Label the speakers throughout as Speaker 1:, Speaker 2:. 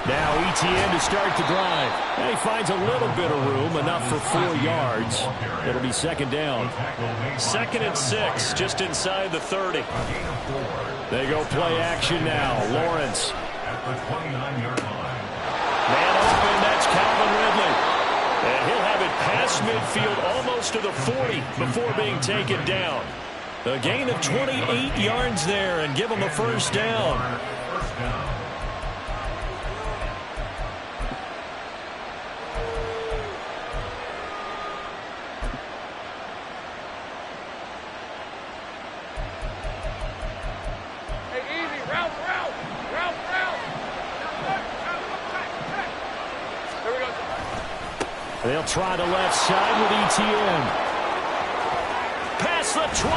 Speaker 1: Now ETN to start the drive. And he finds a little bit of room, enough for 4 yards. It'll be second down.
Speaker 2: 2nd and 6, just inside the 30.
Speaker 1: They go play action now. Lawrence.
Speaker 2: Man open, that's Calvin Ridley. And he'll have it past midfield almost to the 40 before being taken down. A gain of 28 yards there and give him a first down.
Speaker 1: They'll try the left side with ETN.
Speaker 2: Past the 20.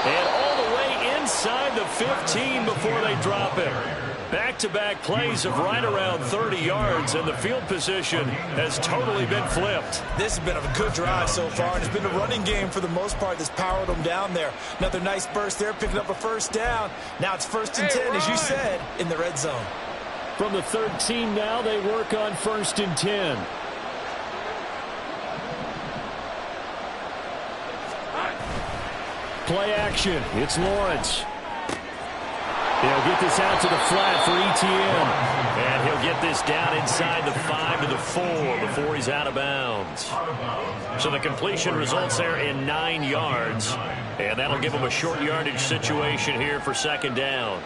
Speaker 2: And all the way inside the 15 before they drop it. Back-to-back plays of right around 30 yards, and the field position has totally been flipped.
Speaker 3: This has been a good drive so far, and it's been a running game for the most part that's powered them down there. Another nice burst there, picking up a first down. Now it's 1st and 10, as you said, in the red zone.
Speaker 1: From the 13 now, they work on 1st and 10. Play action. It's Lawrence. He'll get this out to the flat for ETN.
Speaker 2: And he'll get this down inside the 5 to the 4 before he's out of bounds. So the completion results there in 9 yards. And that'll give him a short yardage situation here for second down.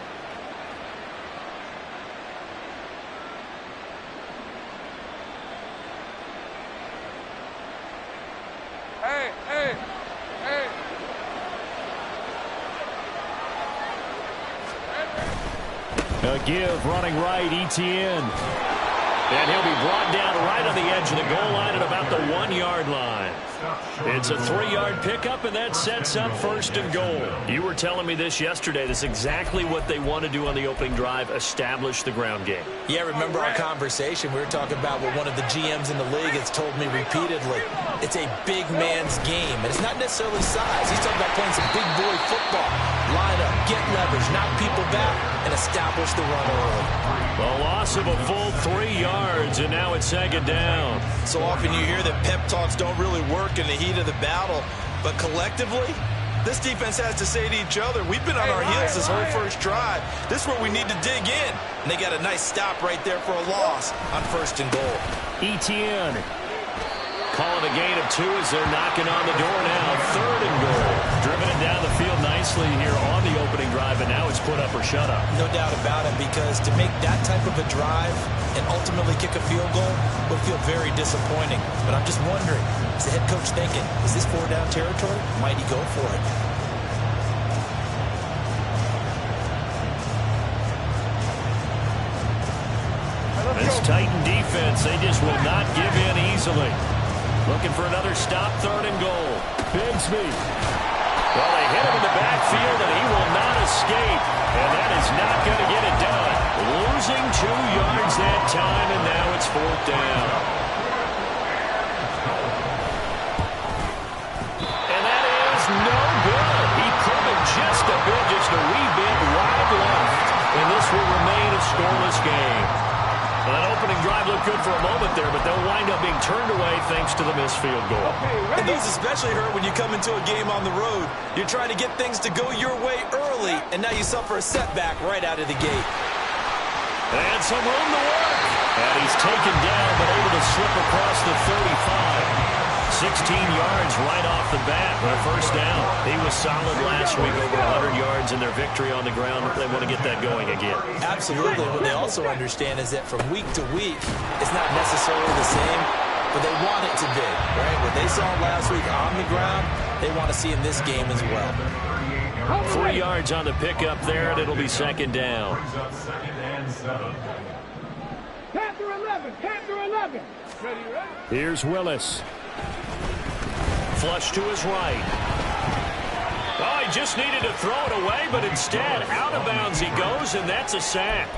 Speaker 1: A give running right, ETN.
Speaker 2: And he'll be brought down right on the edge of the goal line at about the 1-yard line. It's a 3-yard pickup, and that sets up 1st and goal. You were telling me this yesterday. That's exactly what they want to do on the opening drive, establish the ground game.
Speaker 3: Yeah, remember our conversation? We were talking about what one of the GMs in the league has told me repeatedly. It's a big man's game, and it's not necessarily size. He's talking about playing some big boy football. Line up, get leverage, knock people back, and establish the run early.
Speaker 2: A loss of a full 3 yards, and now it's second down.
Speaker 3: So often you hear that pep talks don't really work in the heat of the battle, but collectively, this defense has to say to each other, we've been on our heels this whole first drive. This is where we need to dig in. And they got a nice stop right there for a loss on 1st and goal.
Speaker 1: ETN.
Speaker 2: Calling a gain of 2 as they're knocking on the door now. 3rd and goal. Driven it down the field nicely here on the opening drive, and now it's put up or shut up.
Speaker 3: No doubt about it, because to make that type of a drive and ultimately kick a field goal would feel very disappointing. But I'm just wondering, is the head coach thinking, is this 4-down territory? Might he go for it?
Speaker 2: This Titan defense, they just will not give in easily. Looking for another stop, 3rd and goal.
Speaker 1: Bigsby.
Speaker 2: Well, they hit him in the backfield, and he will not escape. And that is not going to get it done. Losing 2 yards that time, and now it's 4th down. And that is no good. He pulled it just a bit, just a wee bit wide left. And this will remain a scoreless game. Well, that opening drive looked good for a moment there, but they'll wind up being turned away thanks to the missed field goal.
Speaker 3: And those especially hurt when you come into a game on the road. You're trying to get things to go your way early, and now you suffer a setback right out of the gate.
Speaker 2: And some room to work. And he's taken down, but able to slip across the 35. 16 yards right off the bat for a first down. He was solid last week, over 100 yards in their victory on the ground. They want to get that going again.
Speaker 3: Absolutely. What they also understand is that from week to week, it's not necessarily the same, but they want it to be, right? What they saw last week on the ground, they want to see in this game as well.
Speaker 2: 3 yards on the pickup there, and it'll be second down.
Speaker 4: Panther 11, Panther 11. Ready, ready?
Speaker 1: Here's Willis.
Speaker 2: Flush to his right. Oh, he just needed to throw it away, but instead, out of bounds he goes, and that's a sack.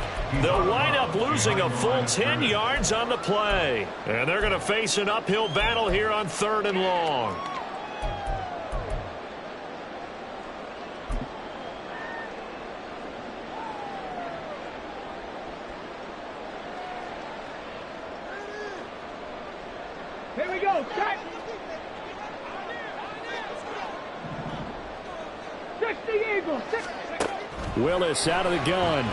Speaker 2: They'll wind up losing a full 10 yards on the play. And they're going to face an uphill battle here on 3rd and long.
Speaker 4: Here we go. Set. 60 Eagles.
Speaker 1: Willis out of the gun.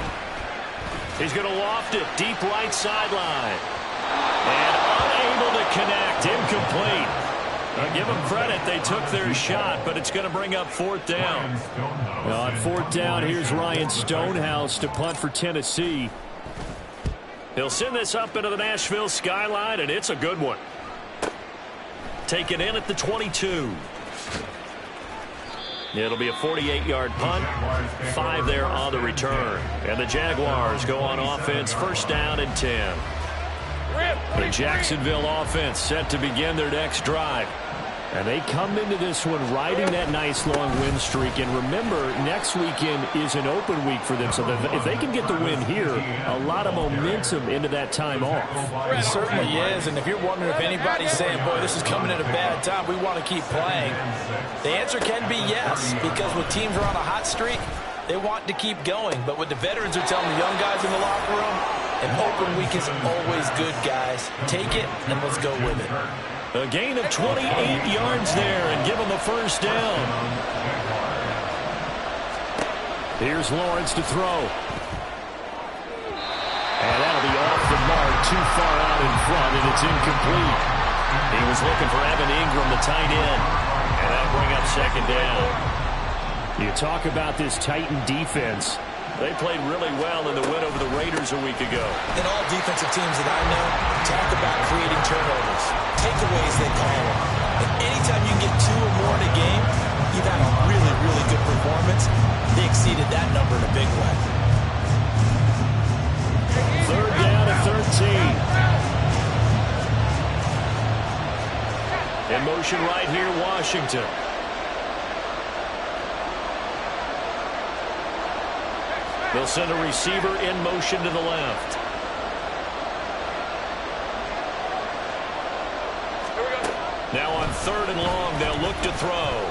Speaker 2: He's going to loft it deep right sideline. And unable to connect. Incomplete. Give them credit. They took their shot, but it's going to bring up 4th down.
Speaker 1: On 4th down, here's Ryan Stonehouse to punt for Tennessee.
Speaker 2: He'll send this up into the Nashville skyline, and it's a good one. Taken in at the 22. It'll be a 48-yard punt. 5 there on the return. And the Jaguars go on offense, 1st down and 10. The Jacksonville offense set to begin their next drive.
Speaker 1: And they come into this one riding that nice long win streak. And remember, next weekend is an open week for them. So if they can get the win here, a lot of momentum into that time off.
Speaker 3: It certainly is. And if you're wondering if anybody's saying, boy, this is coming at a bad time, we want to keep playing, the answer can be yes. Because when teams are on a hot streak, they want to keep going. But what the veterans are telling the young guys in the locker room, an open week is always good, guys. Take it, and let's go with it.
Speaker 2: A gain of 28 yards there and give them a 1st down.
Speaker 1: Here's Lawrence to throw. And that'll be off the mark, too far out in front, and it's incomplete.
Speaker 2: He was looking for Evan Ingram, the tight end, and that'll bring up 2nd down.
Speaker 1: You talk about this Titan defense.
Speaker 2: They played really well in the win over the Raiders a week ago.
Speaker 3: And all defensive teams that I know talk about creating turnovers. Takeaways, they call them. And anytime you can get 2 or more in a game, you've had a really, really good performance. They exceeded that number in a big way.
Speaker 1: 3rd down and 13.
Speaker 2: In motion right here, Washington. They'll send a receiver in motion to the left. Now on 3rd and long, they'll look to throw.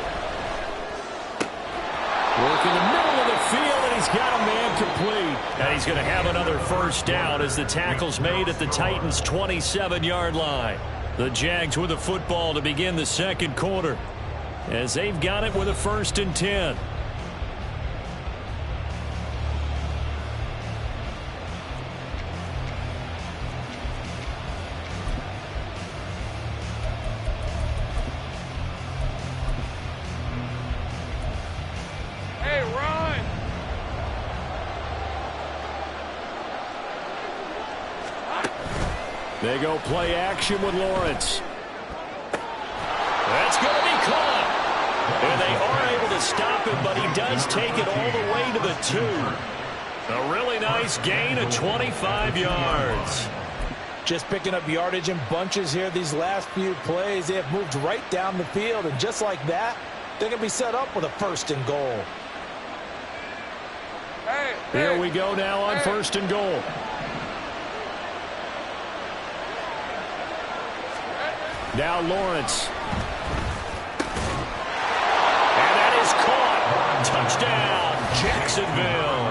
Speaker 1: Work in the middle of the field, and he's got a man complete.
Speaker 2: And he's going to have another 1st down as the tackle's made at the Titans' 27-yard line. The Jags with the football to begin the 2nd quarter, as they've got it with a 1st and 10.
Speaker 1: They go play action with Lawrence.
Speaker 2: That's going to be caught. And they are able to stop him, but he does take it all the way to the 2. A really nice gain of 25 yards.
Speaker 3: Just picking up yardage in bunches here these last few plays. They have moved right down the field, and just like that, they're going to be set up with a 1st and goal.
Speaker 1: Here we go now on 1st and goal. Now Lawrence.
Speaker 2: And that is caught. Touchdown, Jacksonville.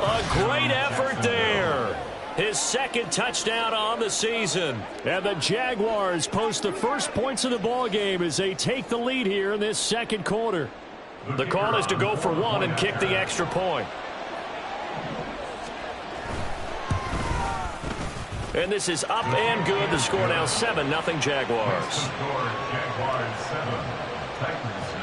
Speaker 2: A great effort there. His 2nd touchdown on the season.
Speaker 1: And the Jaguars post the first points of the ball game as they take the lead here in this 2nd quarter.
Speaker 2: The call is to go for 1 and kick the extra point. And this is up and good. The score now 7-0 Jaguars.
Speaker 5: Jaguars 7, Titans 0.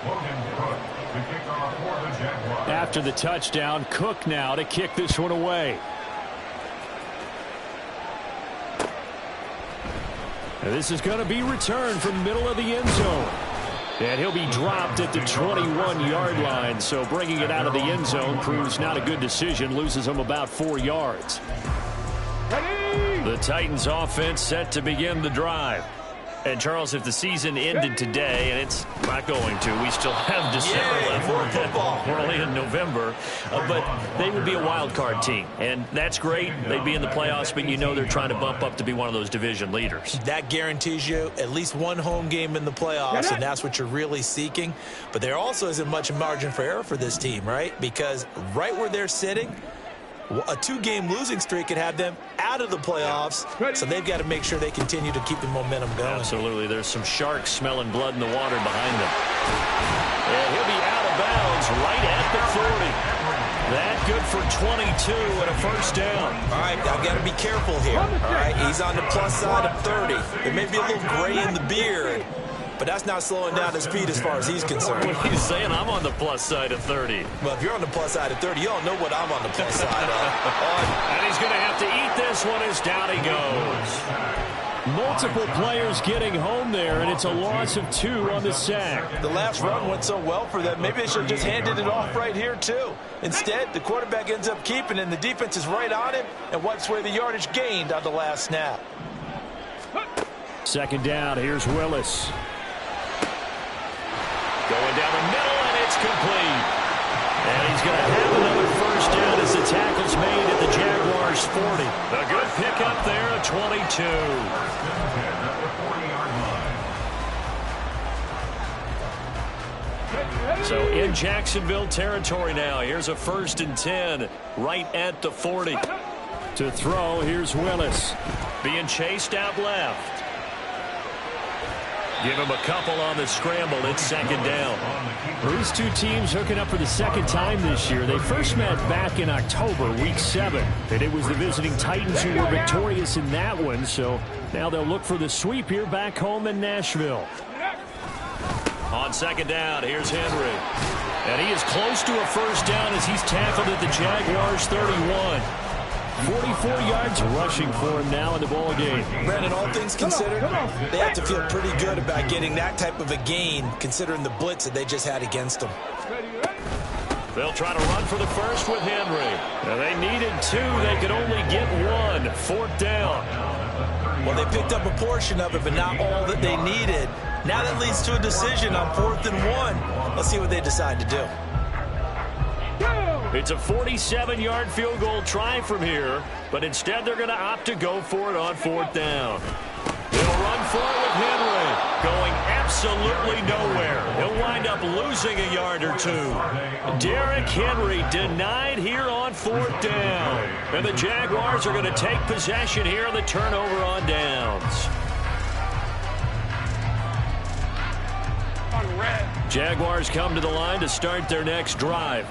Speaker 5: Logan Cook to kick off for the Jaguars.
Speaker 1: After the touchdown, Cook now to kick this one away. And this is going to be returned from middle of the end zone. And he'll be dropped at the 21-yard line. So bringing it out of the end zone proves not a good decision. Loses him about 4 yards.
Speaker 2: The Titans offense set to begin the drive. And, Charles, if the season ended today, and it's not going to, we still have December left. We're only in November. But they would be a wild card team. And that's great. They'd be in the playoffs, but you know they're trying to bump up to be one of those division leaders.
Speaker 3: That guarantees you at least one home game in the playoffs, and that's what you're really seeking. But there also isn't much margin for error for this team, right? Because right where they're sitting, A 2-game losing streak could have them out of the playoffs, so they've got to make sure they continue to keep the momentum going.
Speaker 1: Absolutely. There's some sharks smelling blood in the water behind them. And he'll be out of bounds right at the 40. That good for 22 and a first down.
Speaker 3: All right, I've got to be careful here. All right, he's on the plus side of 30. There may be a little gray in the beard, but that's not slowing down his feet as far as he's concerned.
Speaker 1: What are you saying? I'm on the plus side of 30.
Speaker 3: Well, if you're on the plus side of 30, you all know what I'm on the plus side of.
Speaker 1: And he's going to have to eat this one as down he goes. Multiple players getting home there, and it's a loss of 2 on the sack.
Speaker 3: The last run went so well for them. Maybe they should have just handed it off right here, too. Instead, the quarterback ends up keeping it, and the defense is right on him and wipes away the yardage gained on the last snap.
Speaker 1: Second down, here's Willis. Going down the middle, and it's complete. And he's going to have another first down as the tackle's made at the Jaguars' 40. A good pickup there at 22. So in Jacksonville territory now. Here's a 1st and 10 right at the 40. To throw, here's Willis. Being chased out left. Give him a couple on the scramble. It's second down. These two teams hooking up for the second time this year. They first met back in October, week 7. And it was the visiting Titans who were victorious in that one. So now they'll look for the sweep here back home in Nashville. On second down, here's Henry. And he is close to a first down as he's tackled at the Jaguars' 31. 44 yards rushing for him now in the ball game.
Speaker 3: Brandon, all things considered, they have to feel pretty good about getting that type of a gain, considering the blitz that they just had against them.
Speaker 1: They'll try to run for the first with Henry. Now they needed 2. They could only get 1. 4th down.
Speaker 3: Well, they picked up a portion of it, but not all that they needed. Now that leads to a decision on 4th and 1. Let's see what they decide to do.
Speaker 1: It's a 47-yard field goal try from here, but instead they're going to opt to go for it on 4th down. They'll run for it with Henry, going absolutely nowhere. He'll wind up losing a yard or 2. Derrick Henry denied here on 4th down. And the Jaguars are going to take possession here on the turnover on downs. Jaguars come to the line to start their next drive.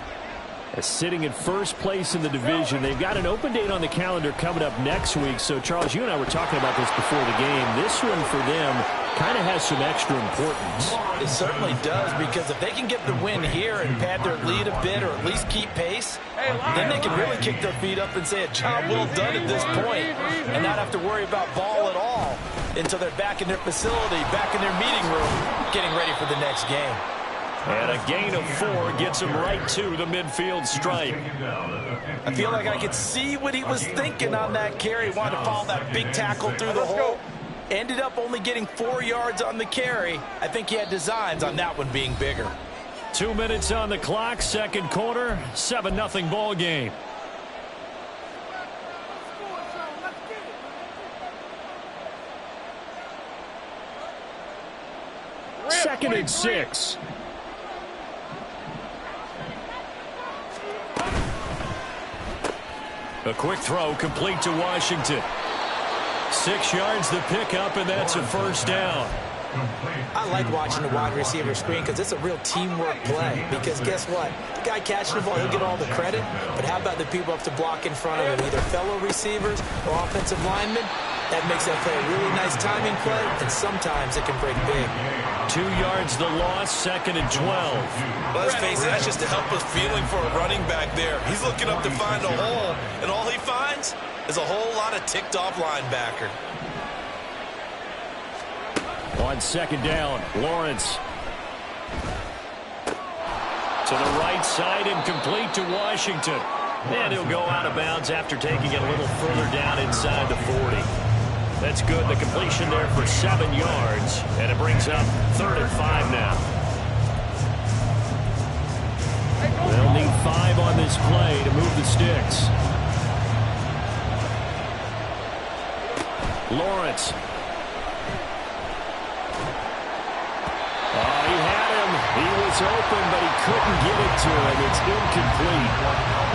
Speaker 1: Sitting in first place in the division. They've got an open date on the calendar coming up next week. So, Charles, you and I were talking about this before the game. This one for them kind of has some extra importance.
Speaker 3: It certainly does, because if they can get the win here and pad their lead a bit or at least keep pace, then they can really kick their feet up and say a job well done at this point and not have to worry about ball at all until they're back in their facility, back in their meeting room, getting ready for the next game.
Speaker 1: And a gain of 4 gets him right to the midfield stripe.
Speaker 3: I feel like I could see what he was thinking on that carry. Wanted to follow that big tackle through the hole. Ended up only getting 4 yards on the carry. I think he had designs on that one being bigger.
Speaker 1: 2 minutes on the clock, second quarter, 7-0 ball game. Second and 6. A quick throw complete to Washington. 6 yards the pickup, and that's a first down.
Speaker 3: I like watching the wide receiver screen because it's a real teamwork play. Because guess what? The guy catching the ball, he'll get all the credit. But how about the people up to block in front of him, either fellow receivers or offensive linemen? That makes that play a really nice timing play, and sometimes it can break big.
Speaker 1: 2 yards the loss, second and 12.
Speaker 3: Let's face it, that's just a helpless feeling for a running back there. He's looking up to find a hole, and all he finds is a whole lot of ticked-off linebacker.
Speaker 1: On second down, Lawrence. To the right side and complete to Washington. And he'll go out of bounds after taking it a little further down inside the 40. That's good. The completion there for 7 yards. And it brings up 3rd and 5 now. They'll need 5 on this play to move the sticks. Lawrence. Oh, he had him. He was It's open, but he couldn't get it to him. It's incomplete.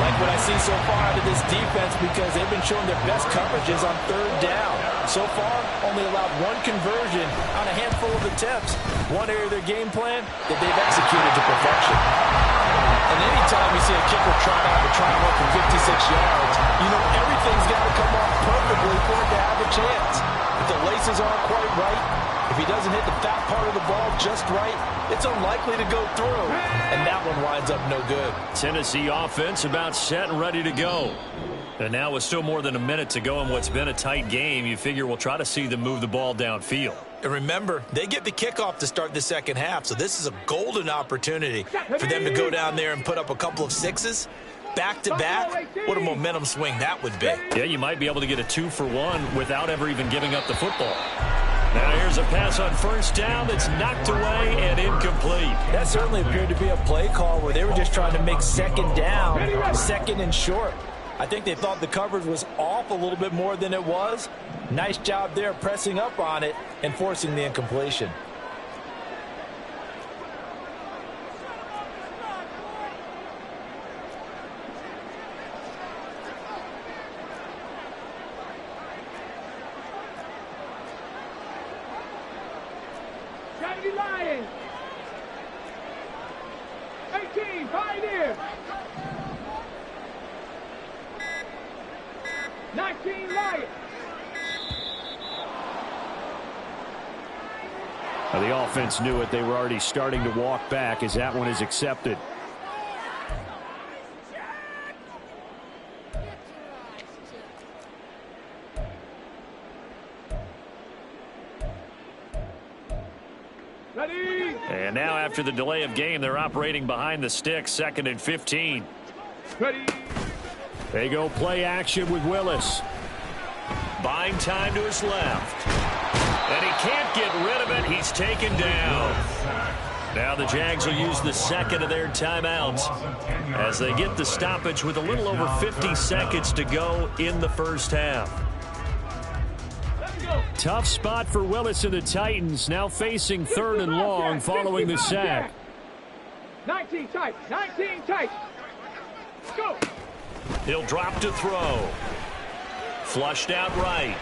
Speaker 3: Like what I see so far out of this defense, because they've been showing their best coverages on third down. So far, only allowed one conversion on a handful of attempts. One area of their game plan that they've executed to perfection. And anytime you see a kicker trot out to try and run for 56 yards, you know everything's got to come off perfectly for it to have a chance. If the laces aren't quite right, if he doesn't hit the fat part of the ball just right, it's unlikely to go through. And that one winds up no good.
Speaker 1: Tennessee offense about set and ready to go. And now with still more than a minute to go in what's been a tight game, you figure we'll try to see them move the ball downfield.
Speaker 3: And remember, they get the kickoff to start the second half, so this is a golden opportunity for them to go down there and put up a couple of sixes back-to-back. What a momentum swing that would be.
Speaker 1: Yeah, you might be able to get a 2-for-1 without ever even giving up the football. Now here's a pass on first down that's knocked away and incomplete.
Speaker 3: That certainly appeared to be a play call where they were just trying to make second down, second and short. I think they thought the coverage was off a little bit more than it was. Nice job there pressing up on it and forcing the incompletion.
Speaker 4: Kennedy Lions. 18, Pioneers. 19, Lions.
Speaker 1: The offense knew it. They were already starting to walk back as that one is accepted.
Speaker 4: Ready.
Speaker 1: And now after the delay of game, they're operating behind the sticks, 2nd and 15.
Speaker 4: Ready.
Speaker 1: They go play action with Willis. Buying time to his left. And he can't get rid of it. He's taken down. Now the Jags will use the second of their timeouts as they get the stoppage with a little over 50 seconds to go in the first half. Tough spot for Willis and the Titans, now facing 3rd and long following the sack.
Speaker 4: 19 tight, 19 tight. Go.
Speaker 1: He'll drop to throw. Flushed out right.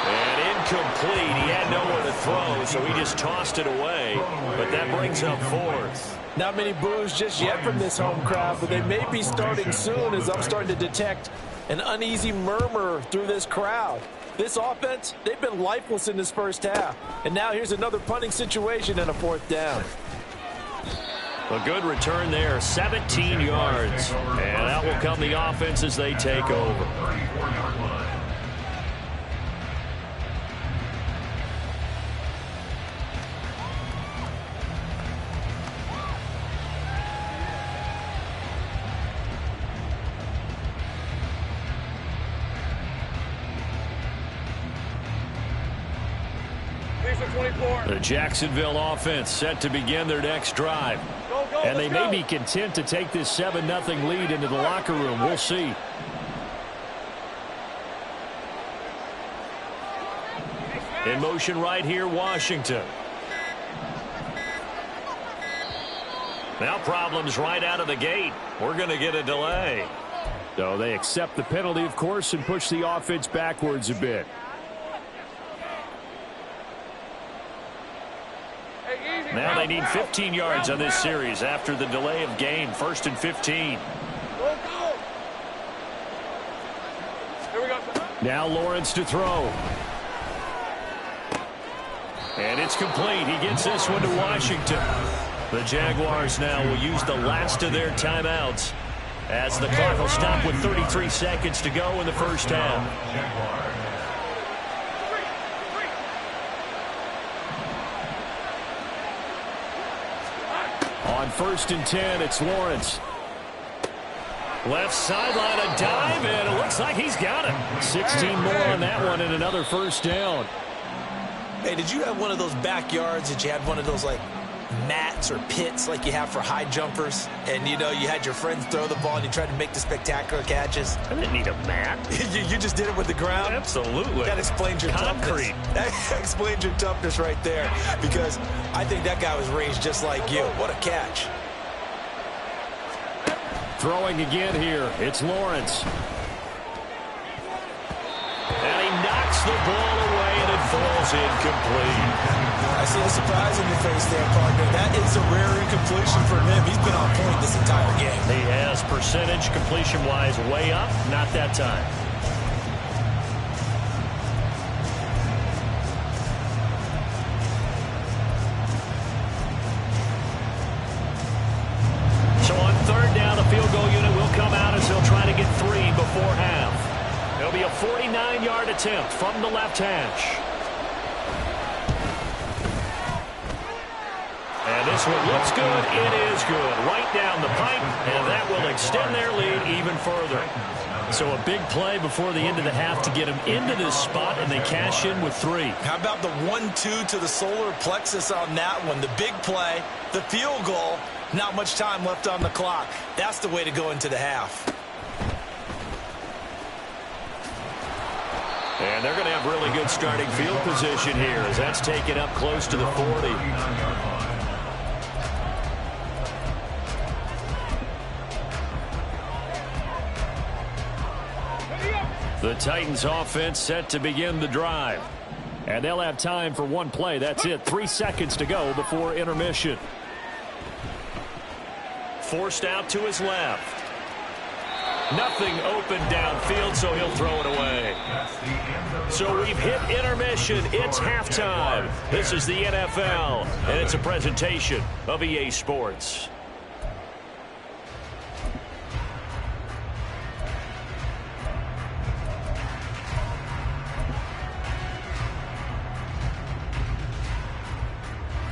Speaker 1: And incomplete. He had nowhere to throw, so he just tossed it away. But that brings up 4th.
Speaker 3: Not many boos just yet from this home crowd, but they may be starting soon as I'm starting to detect an uneasy murmur through this crowd. This offense, they've been lifeless in this first half. And now here's another punting situation and a 4th down.
Speaker 1: A good return there, 17 yards. And out will come the offense as they take over. The Jacksonville offense set to begin their next drive. And they may be content to take this 7-0 lead into the locker room. We'll see. In motion right here, Washington. Now problems right out of the gate. We're going to get a delay. So they accept the penalty, of course, and push the offense backwards a bit. Now they need 15 yards on this series after the delay of game. 1st and 15. Now Lawrence to throw. And it's complete. He gets this one to Washington. The Jaguars now will use the last of their timeouts as the clock will stop with 33 seconds to go in the first half. On 1st and 10, it's Lawrence. Left sideline, a dive, and it looks like he's got it. 16 more on that one and another first down.
Speaker 3: Hey, did you have one of those backyards that you had one of those, like, mats or pits like you have for high jumpers, and, you know, you had your friends throw the ball and you tried to make the spectacular catches?
Speaker 2: I didn't need a mat.
Speaker 3: you just did it with the ground?
Speaker 2: Absolutely.
Speaker 3: That explains your
Speaker 2: concrete.
Speaker 3: Toughness. That explains your toughness right there, because I think that guy was raised just like you. What a catch.
Speaker 1: Throwing again here, it's Lawrence.
Speaker 2: And he knocks the ball away, and it falls incomplete.
Speaker 3: I see a surprise in your face there, partner. That is a rare incompletion from him. He's been on point this entire game.
Speaker 2: He has percentage completion-wise way up, not that time. So on third down, the field goal unit will come out as they'll try to get 3 before half. It'll be a 49-yard attempt from the left hash. And this one looks good. It is good. Right down the pipe, and that will extend their lead even further.
Speaker 1: So a big play before the end of the half to get them into this spot, and they cash in with 3.
Speaker 3: How about the 1-2 to the solar plexus on that one? The big play, the field goal, not much time left on the clock. That's the way to go into the half.
Speaker 1: And they're going to have really good starting field position here as that's taken up close to the 40. The Titans offense set to begin the drive. And they'll have time for one play. That's it. 3 seconds to go before intermission.
Speaker 2: Forced out to his left. Nothing open downfield, so he'll throw it away. So we've hit intermission. It's halftime. This is the NFL, and it's a presentation of EA Sports.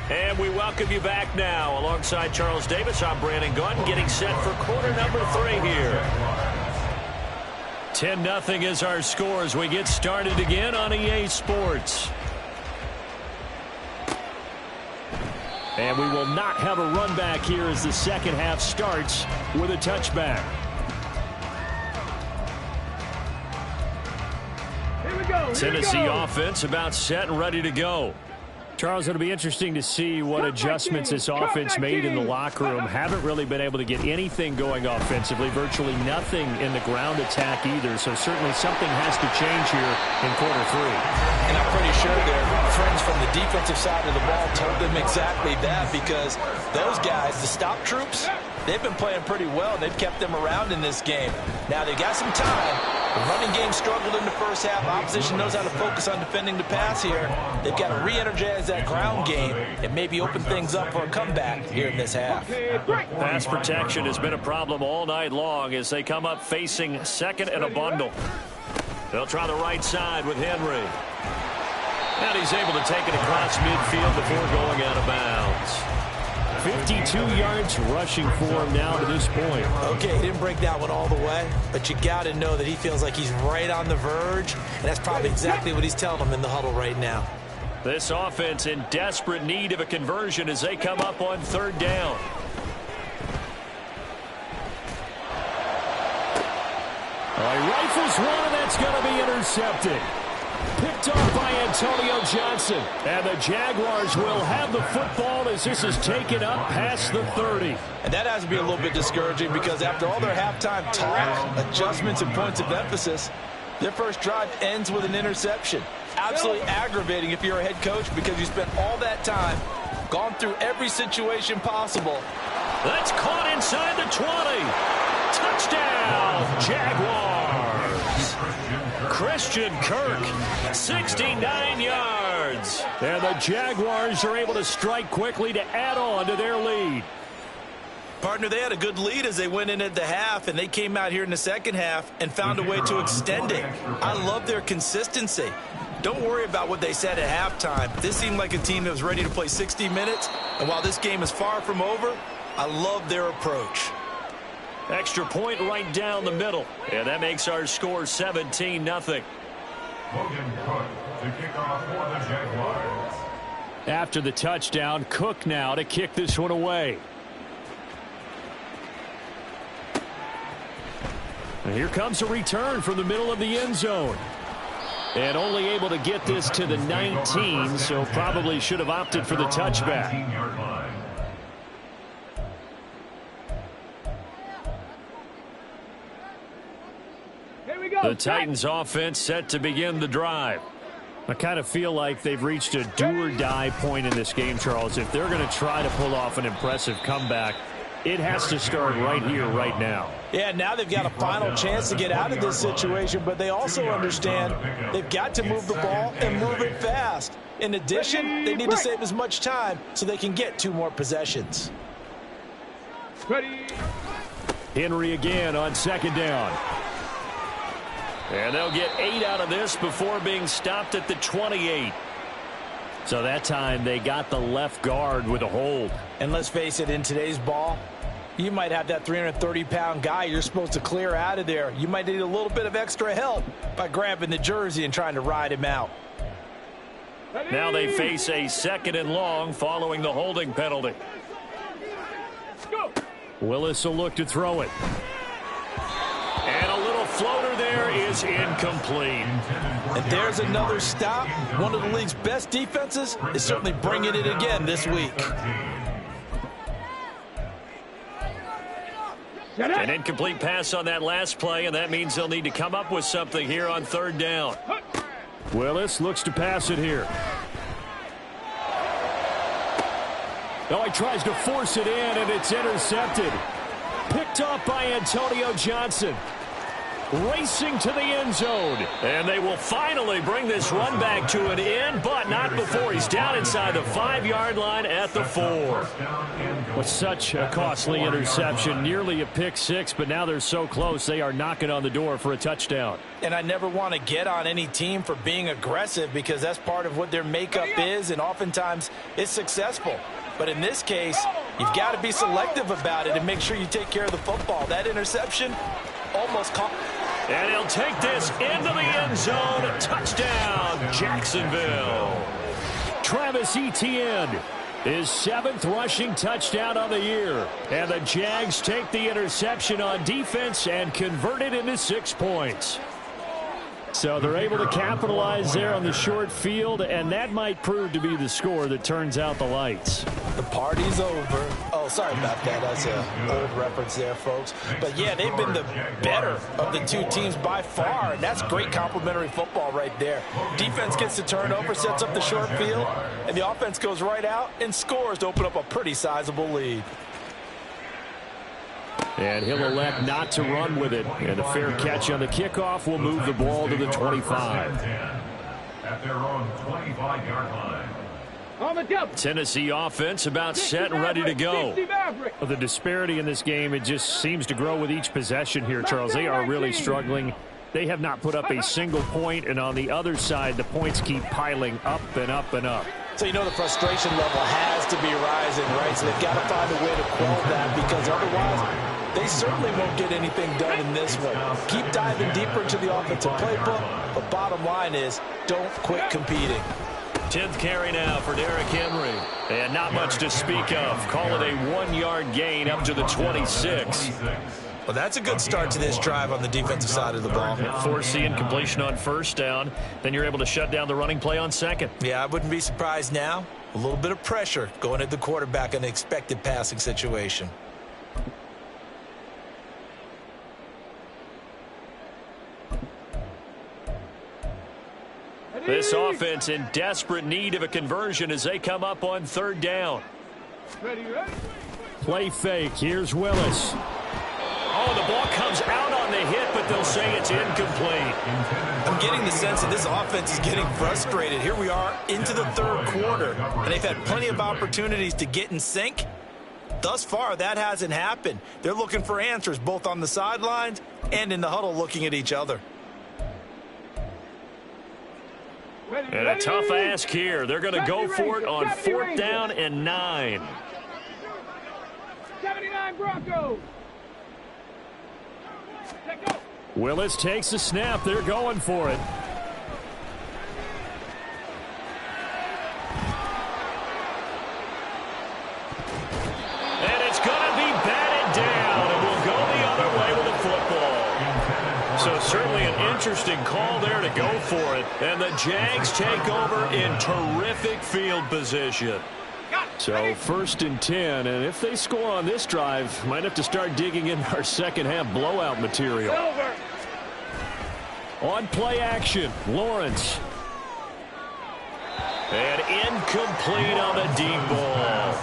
Speaker 2: And we welcome you back now. Alongside Charles Davis, I'm Brandon Gunn, getting set for quarter number 3 here.
Speaker 1: 10-0 is our score as we get started again on EA Sports. And we will not have a run back here as the second half starts with a touchback.
Speaker 4: Here we go.
Speaker 1: Tennessee offense about set and ready to go. Charles, it'll be interesting to see what adjustments this offense made in the locker room. Haven't really been able to get anything going offensively, virtually nothing in the ground attack either. So certainly something has to change here in quarter 3.
Speaker 3: And I'm pretty sure their friends from the defensive side of the ball told them exactly that, because those guys, the stop troops, they've been playing pretty well. They've kept them around in this game. Now they've got some time. The running game struggled in the first half. Opposition knows how to focus on defending the pass here. They've got to re-energize that ground game and maybe open things up for a comeback here in this half.
Speaker 1: Pass protection has been a problem all night long as they come up facing second and a bundle. They'll try the right side with Henry. And he's able to take it across midfield before going out of bounds. 52 yards rushing for him now to this point.
Speaker 3: Okay, he didn't break that one all the way, but you got to know that he feels like he's right on the verge, and that's probably exactly what he's telling them in the huddle right now.
Speaker 1: This offense in desperate need of a conversion as they come up on third down. He rifles one, that's going to be intercepted. Picked off by Antonio Johnson. And the Jaguars will have the football as this is taken up past the 30.
Speaker 3: And that has to be a little bit discouraging, because after all their halftime talk, adjustments, and points of emphasis, their first drive ends with an interception. Absolutely aggravating if you're a head coach, because you spent all that time, gone through every situation possible.
Speaker 1: That's caught inside the 20. Touchdown, Jaguars. Christian Kirk, 69 yards. And the Jaguars are able to strike quickly to add on to their lead.
Speaker 3: Partner, they had a good lead as they went in at the half, and they came out here in the second half and found a way to extend it. I love their consistency. Don't worry about what they said at halftime. This seemed like a team that was ready to play 60 minutes, and while this game is far from over, I love their approach.
Speaker 1: Extra point right down the middle. And that makes our score 17-0.
Speaker 5: Logan Cook to kick off for the Jaguars.
Speaker 1: After the touchdown, Cook now to kick this one away. And here comes a return from the middle of the end zone. And only able to get this to the 19, so probably should have opted for the touchback.
Speaker 4: Here we go.
Speaker 1: The Titans offense set to begin the drive. I kind of feel like they've reached a do-or-die point in this game, Charles. If they're going to try to pull off an impressive comeback, it has to start right here, right now.
Speaker 3: Yeah, now they've got a final chance to get out of this situation, but they also understand they've got to move the ball and move it fast. In addition, they need to save as much time so they can get 2 more possessions.
Speaker 4: Ready.
Speaker 1: Henry again on second down.
Speaker 2: And they'll get 8 out of this before being stopped at the 28.
Speaker 1: So that time they got the left guard with a hold.
Speaker 3: And let's face it, in today's ball, you might have that 330-pound guy you're supposed to clear out of there. You might need a little bit of extra help by grabbing the jersey and trying to ride him out.
Speaker 2: Now they face a 2nd and long following the holding penalty.
Speaker 4: Go.
Speaker 1: Willis will look to throw it.
Speaker 2: And a little floater there is incomplete.
Speaker 3: And there's another stop. One of the league's best defenses is certainly bringing it again this week.
Speaker 2: An incomplete pass on that last play, and that means they'll need to come up with something here on 3rd down.
Speaker 1: Willis looks to pass it here. Oh, he tries to force it in, and it's intercepted. Picked off by Antonio Johnson. Racing to the end zone.
Speaker 2: And they will finally bring this run back to an end, but not before he's down inside the 5-yard line at the 4.
Speaker 1: With such a costly interception, nearly a pick six, but now they're so close they are knocking on the door for a touchdown.
Speaker 3: And I never want to get on any team for being aggressive because that's part of what their makeup is, and oftentimes it's successful. But in this case, you've got to be selective about it and make sure you take care of the football. That interception almost caught.
Speaker 2: And he'll take this into the end zone. Touchdown, Jacksonville.
Speaker 1: Travis Etienne, his 7th rushing touchdown on the year. And the Jags take the interception on defense and convert it into 6 points. So they're able to capitalize there on the short field, and that might prove to be the score that turns out the lights.
Speaker 3: The party's over. Oh, sorry about that. That's an old reference there, folks. But, yeah, they've been the better of the 2 teams by far, and that's great complimentary football right there. Defense gets the turnover, sets up the short field, and the offense goes right out and scores to open up a pretty sizable lead.
Speaker 1: And he'll elect not to run with it. And a fair catch on the kickoff will move the ball to the 25.
Speaker 5: At their own 25-yard line.
Speaker 4: On the double.
Speaker 1: Tennessee offense about set and ready to go. The disparity in this game, it just seems to grow with each possession here, Charles. They are really struggling. They have not put up a single point, and on the other side, the points keep piling up and up and up.
Speaker 3: So you know the frustration level has to be rising, right? So they've got to find a way to quell that because otherwise they certainly won't get anything done in this one. Keep diving deeper into the offensive playbook, but bottom line is don't quit competing.
Speaker 2: 10th carry now for Derrick Henry. And not much to speak of. Call it a 1-yard gain up to the 26.
Speaker 3: Well, that's a good start to this drive on the defensive side of the ball.
Speaker 2: Force the incompletion on 1st down. Then you're able to shut down the running play on 2nd.
Speaker 3: Yeah, I wouldn't be surprised now. A little bit of pressure going at the quarterback in an expected passing situation.
Speaker 2: This offense in desperate need of a conversion as they come up on 3rd down.
Speaker 4: Ready, ready.
Speaker 1: Play fake. Here's Willis.
Speaker 2: Oh, the ball comes out on the hit, but they'll say it's incomplete.
Speaker 3: I'm getting the sense that this offense is getting frustrated. Here we are into the 3rd quarter, and they've had plenty of opportunities to get in sync. Thus far, that hasn't happened. They're looking for answers both on the sidelines and in the huddle looking at each other.
Speaker 2: And a tough ask here. They're going to go for it on 4th down and 9.
Speaker 4: 79 Broncos.
Speaker 1: Willis takes the snap. They're going for it. interesting call there to go for it. And the Jags take over in terrific field position. So 1st and 10, and if they score on this drive, might have to start digging in our second half blowout material. On play action, Lawrence. And incomplete on the deep ball.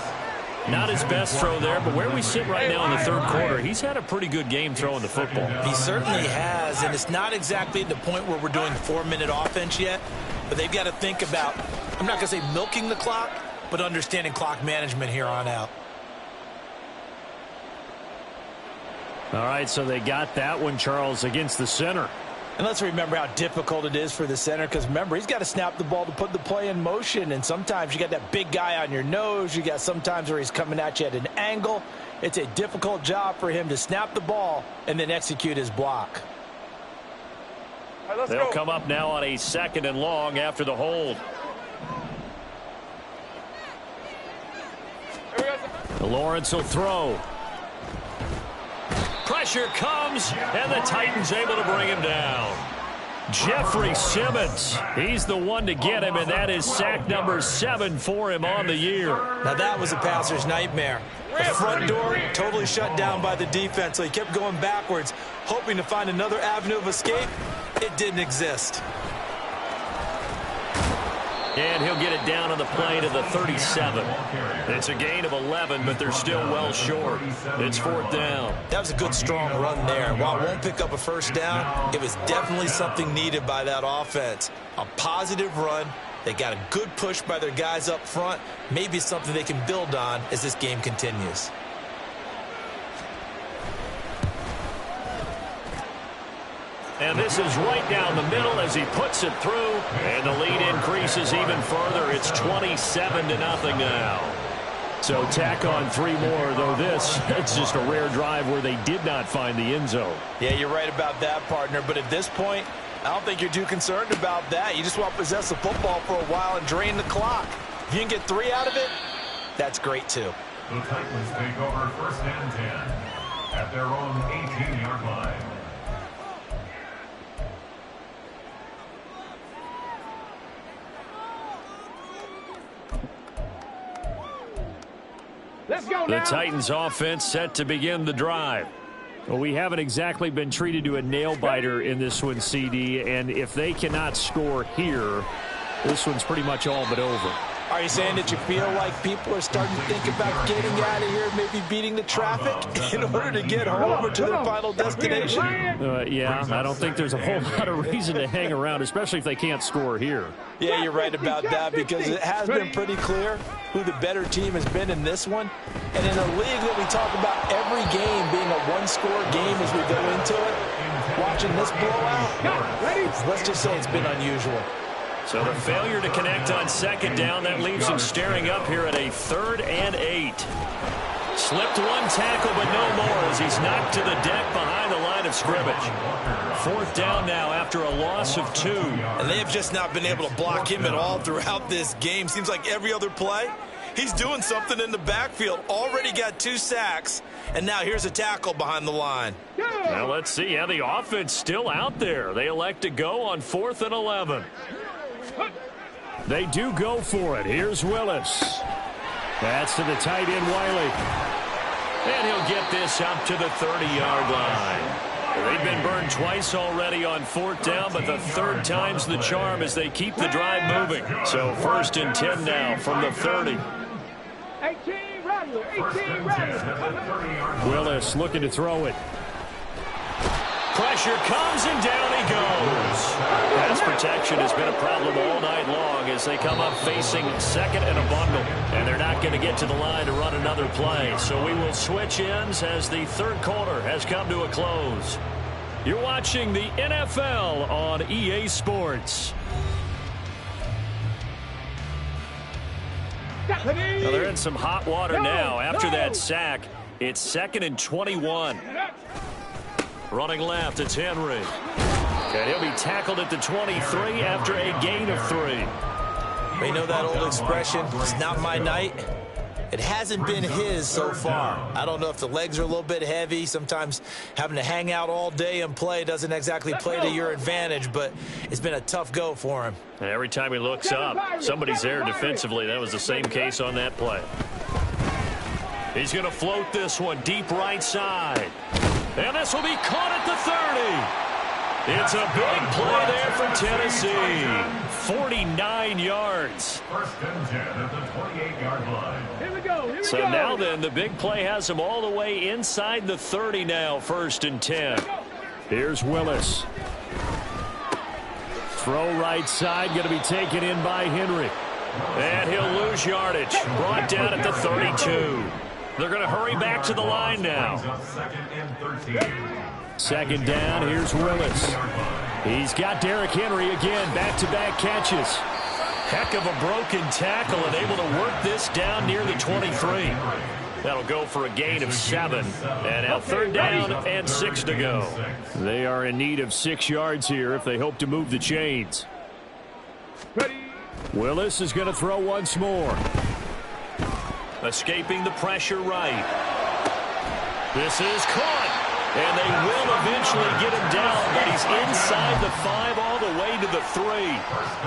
Speaker 1: Not his best throw there, but where we sit right now in the 3rd quarter, he's had a pretty good game throwing the football.
Speaker 3: He certainly has, and it's not exactly at the point where we're doing 4-minute offense yet, but they've got to think about, I'm not going to say milking the clock, but understanding clock management here on out.
Speaker 1: All right, so they got that one, Charles, against the center.
Speaker 3: And let's remember how difficult it is for the center, because remember, he's got to snap the ball to put the play in motion, and sometimes you got that big guy on your nose. You got sometimes where he's coming at you at an angle. It's a difficult job for him to snap the ball and then execute his block.
Speaker 1: Right, they'll come up now on a 2nd and long after the hold. Lawrence will throw. Pressure comes, and the Titans able to bring him down. Jeffrey Simmons, he's the one to get him, and that is sack number 7 for him on the year.
Speaker 3: Now that was a passer's nightmare. The front door totally shut down by the defense, so he kept going backwards, hoping to find another avenue of escape. It didn't exist.
Speaker 1: And he'll get it down on the play to the 37. It's a gain of 11, but they're still well short. It's 4th down.
Speaker 3: That was a good, strong run there. While it won't pick up a first down, it was definitely something needed by that offense. A positive run. They got a good push by their guys up front. Maybe something they can build on as this game continues.
Speaker 1: And this is right down the middle as he puts it through. And the lead increases even further. It's 27-0 now. So tack on 3 more, though it's just a rare drive where they did not find the end zone.
Speaker 3: Yeah, you're right about that, partner. But at this point, I don't think you're too concerned about that. You just want to possess the football for a while and drain the clock. If you can get 3 out of it, that's great, too.
Speaker 5: The Titans take over 1st and 10 at their own 18-yard line.
Speaker 4: Let's go
Speaker 1: The
Speaker 4: now.
Speaker 1: Titans offense set to begin the drive. Well, we haven't exactly been treated to a nail-biter in this one, CD, and if they cannot score here, this one's pretty much all but over.
Speaker 3: Are you saying that you feel like people are starting to think about getting out of here, maybe beating the traffic in order to get home or to their final destination?
Speaker 1: Yeah, I don't think there's a whole lot of reason to hang around, especially if they can't score here.
Speaker 3: Yeah, you're right about that, because it has been pretty clear who the better team has been in this one. And in a league that we talk about every game being a one-score game as we go into it, watching this blowout, let's just say it's been unusual.
Speaker 1: So the failure to connect on 2nd down, that leaves him staring up here at a 3rd and 8. Slipped one tackle, but no more as he's knocked to the deck behind the line of scrimmage. 4th down now after a loss of 2.
Speaker 3: And they have just not been able to block him at all throughout this game. Seems like every other play, he's doing something in the backfield. Already got 2 sacks, and now here's a tackle behind the line.
Speaker 1: Now let's see. Yeah, the offense still out there. They elect to go on 4th and 11. They do go for it. Here's Willis. That's to the tight end, Wiley. And he'll get this up to the 30-yard line. They've been burned twice already on 4th down, but the 3rd time's the charm as they keep the drive moving. So 1st and 10 now from the 30.
Speaker 4: 18 Rattler, 18 Rattler.
Speaker 1: Willis looking to throw it. Pressure comes and down he goes. Pass protection has been a problem all night long as they come up facing 2nd and a bundle. And they're not going to get to the line to run another play. So we will switch ends as the 3rd quarter has come to a close. You're watching the NFL on EA Sports. Now they're in some hot water now after that sack. It's 2nd and 21. Running left, it's Henry. And he'll be tackled at the 23 after a gain of 3.
Speaker 3: You know that old expression, it's not my night. It hasn't been his so far. I don't know if the legs are a little bit heavy. Sometimes having to hang out all day and play doesn't exactly play to your advantage, but it's been a tough go for him.
Speaker 1: And every time he looks up, somebody's there defensively. That was the same case on that play. He's going to float this one deep right side. And this will be caught at the 30. It's a big play there for Tennessee. 49 yards.
Speaker 5: First and 10 at the 28-yard line.
Speaker 4: Here we go.
Speaker 1: So now then, the big play has him all the way inside the 30 now, 1st and 10. Here's Willis. Throw right side, going to be taken in by Henry. And he'll lose yardage. Brought down at the 32. They're going to hurry back to the line now.
Speaker 5: Second and 13.
Speaker 1: Second down, here's Willis. He's got Derrick Henry again, back-to-back catches. Heck of a broken tackle and able to work this down near the 23. That'll go for a gain of 7. And now 3rd down and 6 to go. They are in need of 6 yards here if they hope to move the chains. Willis is going to throw once more. Escaping the pressure right. This is caught. And they will eventually get him down, but he's inside the 5 all the way to the 3.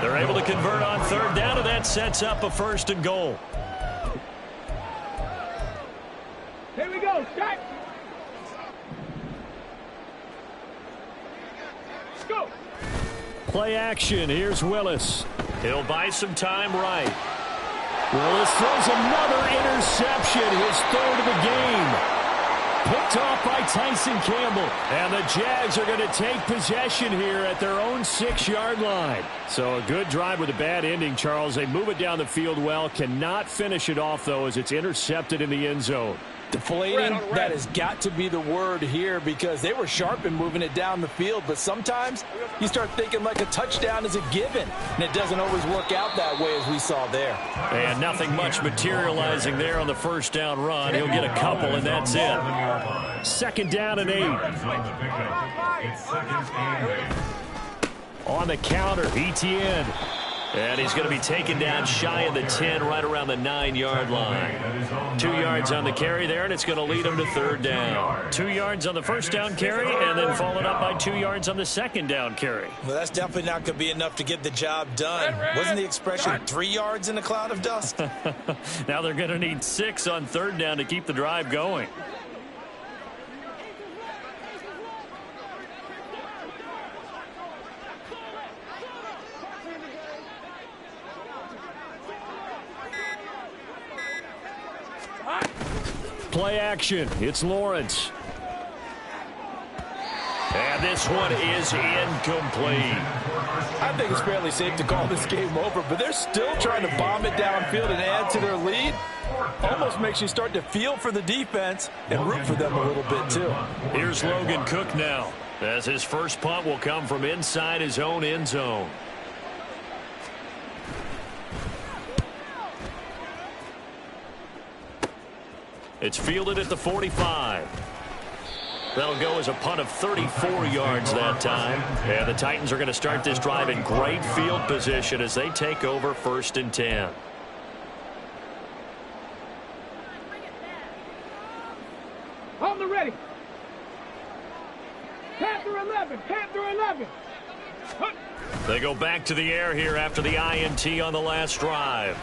Speaker 1: They're able to convert on 3rd down, and that sets up a 1st and goal.
Speaker 4: Here we go. Start. Go.
Speaker 1: Play action. Here's Willis. He'll buy some time right. Willis throws another interception, his 3rd of the game. Picked off by Tyson Campbell. And the Jags are going to take possession here at their own 6-yard line. So a good drive with a bad ending, Charles. They move it down the field well. Cannot finish it off, though, as it's intercepted in the end zone.
Speaker 3: Deflating, that has got to be the word here because they were sharp in moving it down the field, but sometimes you start thinking like a touchdown is a given, and it doesn't always work out that way as we saw there. And
Speaker 1: nothing much materializing there on the 1st down run. He'll get a couple, and that's it. 2nd down and 8.
Speaker 5: It's 2nd and 8.
Speaker 1: On the counter, Etienne. And he's going to be taken down shy of the 10, right around the 9-yard line. 2 yards on the carry there, and it's going to lead him to 3rd down. 2 yards on the 1st down carry, and then followed up by 2 yards on the 2nd down carry.
Speaker 3: Well, that's definitely not going to be enough to get the job done. Wasn't the expression 3 yards in a cloud of dust?
Speaker 1: Now they're going to need 6 on 3rd down to keep the drive going. Play action. It's Lawrence. And this one is incomplete.
Speaker 3: I think it's fairly safe to call this game over, but they're still trying to bomb it downfield and add to their lead. Almost makes you start to feel for the defense and root for them a little bit, too.
Speaker 1: Here's Logan Cook now, as his first punt will come from inside his own end zone. It's fielded at the 45. That'll go as a punt of 34 yards that time. And the Titans are going to start this drive in great field position as they take over 1st and 10.
Speaker 4: On the ready. Panther 11. Panther 11.
Speaker 1: They go back to the air here after the INT on the last drive.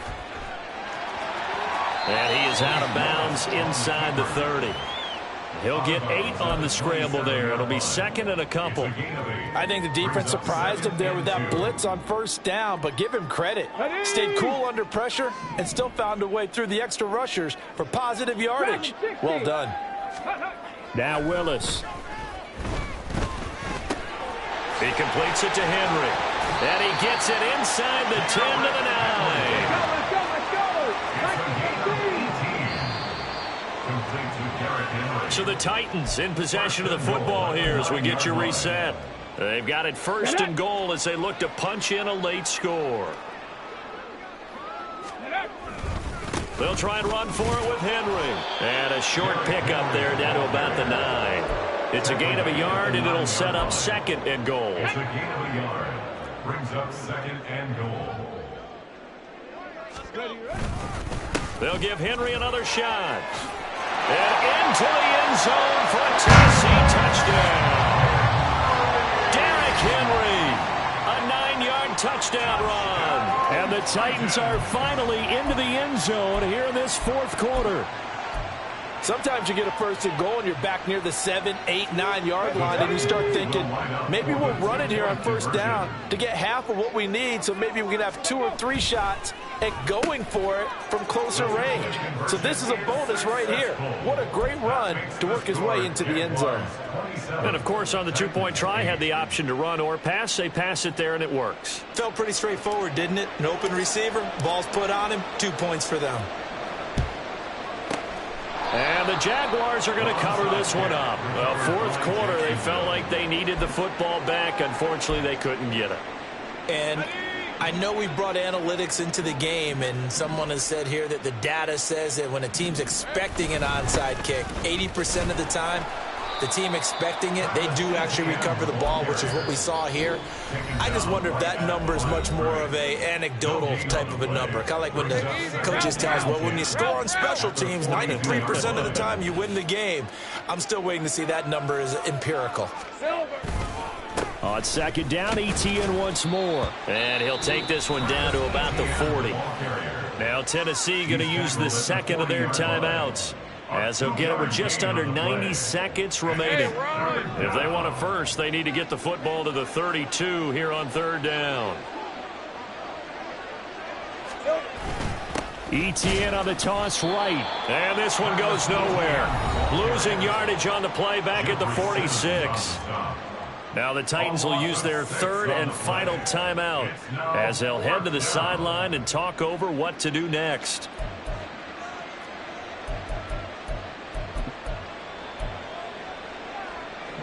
Speaker 1: And he is out of bounds inside the 30. He'll get 8 on the scramble there. It'll be 2nd and a couple.
Speaker 3: I think the defense surprised him there with that blitz on 1st down, but give him credit. Stayed cool under pressure and still found a way through the extra rushers for positive yardage. Well done.
Speaker 1: Now Willis. He completes it to Henry. And he gets it inside the 10 to the 9. So the Titans in possession of the football here as we get you reset. They've got it 1st and goal as they look to punch in a late score. They'll try and run for it with Henry. And a short pickup there down to about the 9. It's a gain of a yard, and it'll set up 2nd and goal.
Speaker 5: It's a gain of a yard. Brings up 2nd and goal.
Speaker 1: They'll give Henry another shot. And into the end zone for a Tennessee touchdown. Derrick Henry, a 9-yard touchdown run. And the Titans are finally into the end zone here in this fourth quarter.
Speaker 3: Sometimes you get a first and goal and you're back near the 7, 8, 9-yard line and you start thinking, maybe we'll run it here on first down to get half of what we need, so maybe we can have 2 or 3 shots at going for it from closer range. So this is a bonus right here. What a great run to work his way into the end zone.
Speaker 1: And, of course, on the 2-point try, had the option to run or pass. They pass it there, and it works.
Speaker 3: Felt pretty straightforward, didn't it? An open receiver, ball's put on him, 2 points for them.
Speaker 1: And the Jaguars are going to cover this one up. Well, fourth quarter, they felt like they needed the football back. Unfortunately, they couldn't get it.
Speaker 3: And I know we brought analytics into the game, and someone has said here that the data says that when a team's expecting an onside kick, 80% of the time, the team expecting it, they do actually recover the ball, which is what we saw here. I just wonder if that number is much more of a anecdotal type of a number. Kind of like when the coaches tell us, well, when you score on special teams, 93% of the time you win the game. I'm still waiting to see that number is empirical.
Speaker 1: On second down, Etienne once more. And he'll take this one down to about the 40. Now Tennessee going to use the second of their timeouts, as they'll get it with just under 90 seconds remaining. If they want it first, they need to get the football to the 32 here on third down. Etienne on the toss right. And this one goes nowhere. Losing yardage on the play back at the 46. Now the Titans will use their third and final timeout as they'll head to the sideline and talk over what to do next.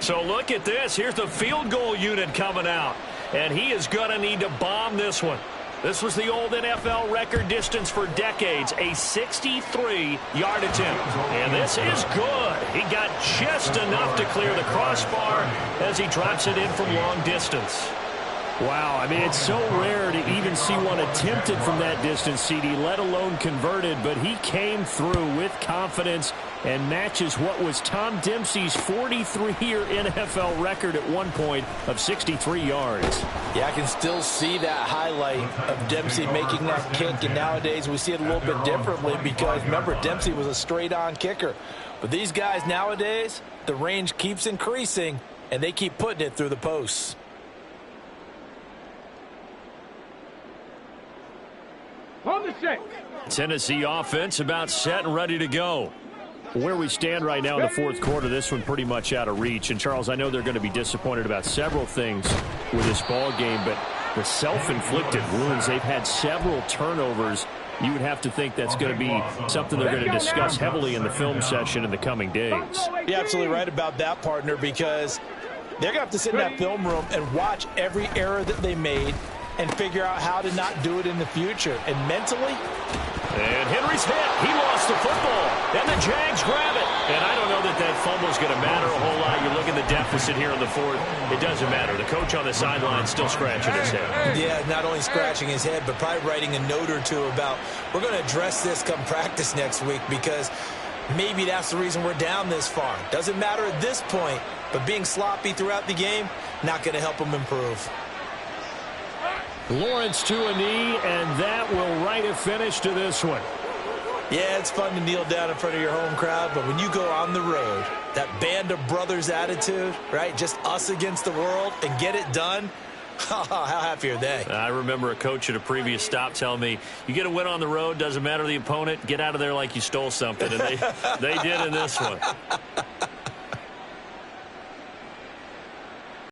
Speaker 1: So look at this. Here's the field goal unit coming out. And he is going to need to bomb this one. This was the old NFL record distance for decades, a 63-yard attempt. And this is good. He got just enough to clear the crossbar as he drops it in from long distance. Wow, I mean, it's so rare to even see one attempted from that distance, CD, let alone converted, but he came through with confidence and matches what was Tom Dempsey's 43-year NFL record at one point of 63 yards.
Speaker 3: Yeah, I can still see that highlight of Dempsey making that kick, and nowadays we see it a little bit differently because, remember, Dempsey was a straight-on kicker. But these guys nowadays, the range keeps increasing, and they keep putting it through the posts.
Speaker 4: On the set.
Speaker 1: Tennessee offense about set and ready to go. Where we stand right now in the fourth quarter, this one pretty much out of reach. And, Charles, I know they're going to be disappointed about several things with this ball game, but the self-inflicted wounds, they've had several turnovers. You would have to think that's going to be something they're going to discuss heavily in the film session in the coming days.
Speaker 3: You're absolutely right about that, partner, because they're going to have to sit in that film room and watch every error that they made and figure out how to not do it in the future. And mentally,
Speaker 1: and Henry's hit. He lost the football. And the Jags grab it. And I don't know that that fumble's going to matter a whole lot. You look at the deficit here in the fourth. It doesn't matter. The coach on the sideline still scratching his head.
Speaker 3: Yeah, not only scratching his head, but probably writing a note or two about, we're going to address this come practice next week, because maybe that's the reason we're down this far. Doesn't matter at this point, but being sloppy throughout the game, not going to help them improve.
Speaker 1: Lawrence to a knee, and that will write a finish to this one.
Speaker 3: Yeah, it's fun to kneel down in front of your home crowd, but when you go on the road, that band of brothers attitude, right, just us against the world, and get it done, how happy are they?
Speaker 1: I remember a coach at a previous stop telling me, you get a win on the road, doesn't matter the opponent, get out of there like you stole something, and they did in this one.